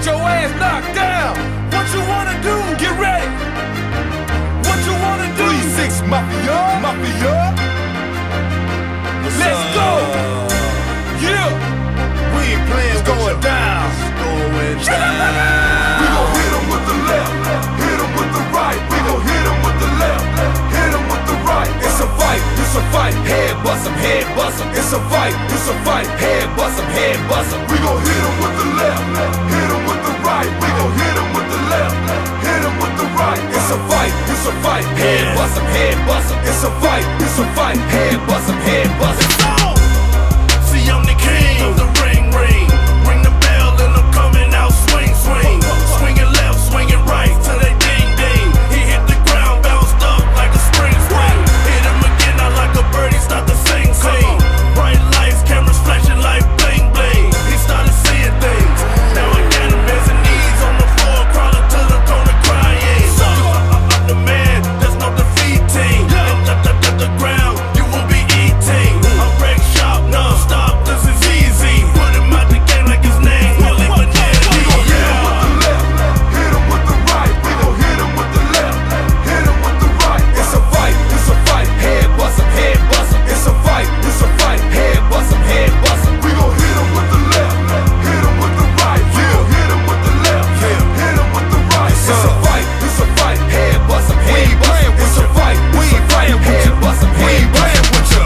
your ass knocked down. What you wanna do? Get ready. What you wanna do? 3-6 Mafia, Mafia. Let's go. Yeah. We ain't playing. It's going down. We gon' hit him with the left, hit him with the right. We gon' hit him with the left, hit him with the right. It's a fight, it's a fight. Head bust him, head bust him. It's a fight, it's a fight. Head bust him, head bust him. We gon' hit him with the left, hit him with the right. We gon' hit him with the left, hit him with the right. It's a fight, it's a fight. Head bust him, head bust him. It's a fight, it's a fight. Head bust him, head bust him. See, I'm the king of the ring, ring. Ring the bell and I'm coming out, swing, swing. Swinging left, swinging right till they ding, ding. He hit the ground, bounced up like a spring, spring. Hit him again, I like a bird, he start to sing, sing. Bright lights, cameras flashing like bling, bling. He started seeing things. Now I got him as his knees on the floor, crawling to the corner crying. I'm the man, there's no defeating. And the ground, you will be eating. I'm wreck shop, non-stop, this is easy. Put him out the game like his name, Willie Vanelli. We gon' hit him with the left, hit him with the right. We gon' hit him with the left, hit him with the right. It's a fight, it's a fight. Head bust him, head bust him. It's a fight, it's a fight. Head bust him, head bust him. We gon' hit him with the left, hit him with the right. We gon' hit him with the left, hit him with the right. It's a fight, it's a fight. Head bust him, head bust him. It's a fight, we ain't playing with you. Bust him, head playing with you.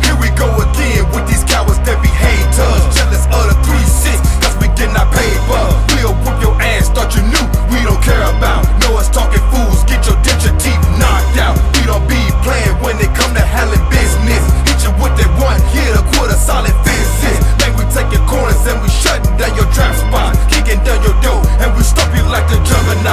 Here we go again with these cowards that be haters, jealous of the 3-6, cause we get our paper. We'll whoop your ass, thought you knew we don't care about. Know us talking fools, get your denture teeth knocked out. We don't be playing when it come to handling business. Hit you with that one hit, a quarter solid fences. Man, we taking corners and we shutting down your trap spot, kicking down your door, and we stop you like the juggernaut.